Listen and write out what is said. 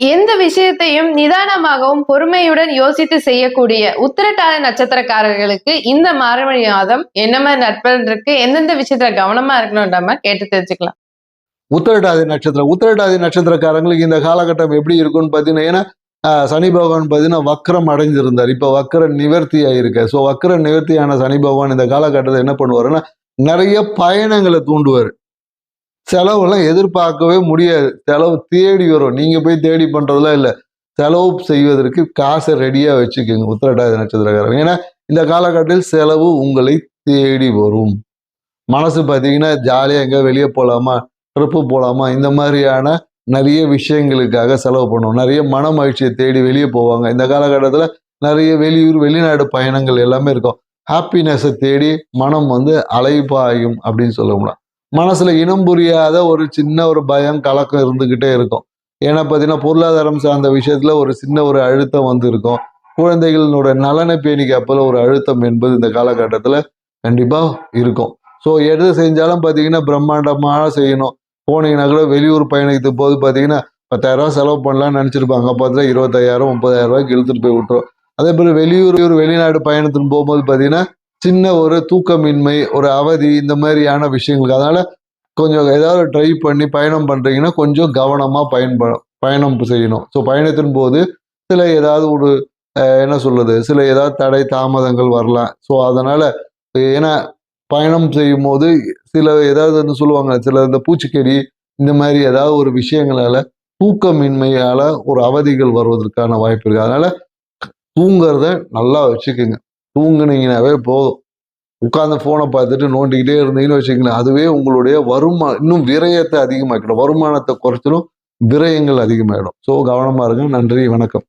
எந்த விஷயத்தையும் நிதானமாகவும் பொறுமையுடன் யோசித்து செய்யக்கூடிய உத்திரட்டாதி நட்சத்திரக்காரர்களுக்கு இந்த மார்கழி மாதம் என்ன மாதிரி நட்பலன் இருக்கு, எந்தெந்த விஷயத்துல கவனமா இருக்கணும்ன்ற கேட்டு தெரிஞ்சுக்கலாம். உத்திரட்டாதி நட்சத்திரக்காரங்களுக்கு இந்த காலகட்டம் எப்படி இருக்கும்னு பார்த்தீங்கன்னா, ஏன்னா சனி பகவான் பார்த்தீங்கன்னா வக்ரம் அடைஞ்சிருந்தார். இப்போ வக்ர நிவர்த்தி ஆயிருக்கு. ஸோ வக்ர நிவர்த்தியான சனி பகவான் இந்த காலகட்டத்தில் என்ன பண்ணுவாருன்னா, நிறைய பயணங்களை தூண்டுவார். செலவுலாம் எதிர்பார்க்கவே முடியாது. செலவு தேடி வரும். நீங்க போய் தேடி பண்றதுலாம் இல்லை. செலவு செய்வதற்கு காசை ரெடியா வச்சுக்கோங்க உத்திரட்டாதி நட்சத்திரக்காரங்க. ஏன்னா இந்த காலகட்டத்தில் செலவு உங்களை தேடி வரும். மனசு பார்த்தீங்கன்னா ஜாலியாக எங்கே வெளியே போகலாமா, ட்ரிப்பு போகலாமா, இந்த மாதிரியான நிறைய விஷயங்களுக்காக செலவு பண்ணுவோம். நிறைய மன மகிழ்ச்சியை தேடி வெளியே போவாங்க. இந்த காலகட்டத்தில் நிறைய வெளியூர் வெளிநாடு பயணங்கள் எல்லாமே இருக்கும். ஹாப்பினஸை தேடி மனம் அலைபாயும் அப்படின்னு சொல்ல முடியும். மனசுல இனம் புரியாத ஒரு சின்ன ஒரு பயம் கலக்கம் இருந்துகிட்டே இருக்கும். ஏன்னா பார்த்தீங்கன்னா பொருளாதாரம் சார்ந்த விஷயத்துல ஒரு சின்ன ஒரு அழுத்தம் இருக்கும். குழந்தைகளோட நலனை பேணி காப்பதில் ஒரு அழுத்தம் என்பது இந்த காலகட்டத்தில் கண்டிப்பாக இருக்கும். ஸோ எது செஞ்சாலும் பார்த்தீங்கன்னா பிரம்மாண்டமாக செய்யணும். போனீங்கன்னா கூட வெளியூர் பயணிக்கும் போது பார்த்தீங்கன்னா 10,000 செலவு பண்ணலாம்னு நினச்சிருப்பாங்க. பார்த்தா 25,000 30,000 ரூபாய்க்கு இழுத்துட்டு போய் விட்டுரும். அதே போல் வெளிநாடு பயணத்துன்னு போகும்போது பார்த்தீங்கன்னா சின்ன ஒரு தூக்கமின்மை, ஒரு அவதி, இந்த மாதிரியான விஷயங்களுக்கு. அதனால கொஞ்சம் ஏதாவது ட்ரை பண்ணி பயணம் பண்றீங்கன்னா கொஞ்சம் கவனமா பயணம் செய்யணும். ஸோ பயணத்தின் போது சில ஏதாவது ஒரு என்ன சொல்றது, சில ஏதாவது தடை தாமதங்கள் வரலாம். ஸோ அதனால ஏன்னா பயணம் செய்யும் போது சில ஏதாவது சொல்லுவாங்க, சில இந்த பூச்சிக்கடி இந்த மாதிரி ஏதாவது ஒரு விஷயங்களால தூக்கமின்மையால ஒரு அவதிகள் வருவதற்கான வாய்ப்பு இருக்கு. அதனால தூங்குறத நல்லா வச்சுக்கோங்க. தூங்குனீங்கன்னாவே போதும். உட்கார்ந்து போனை பார்த்துட்டு நோண்டிக்கிட்டே இருந்தீங்கன்னு வச்சுக்கங்களேன், அதுவே உங்களுடைய இன்னும் விரயத்தை அதிகமாக்கிடும். வருமானத்தை குறைச்சிடும், விரயங்கள் அதிகமாகிடும். ஸோ கவனமா இருங்க. நன்றி, வணக்கம்.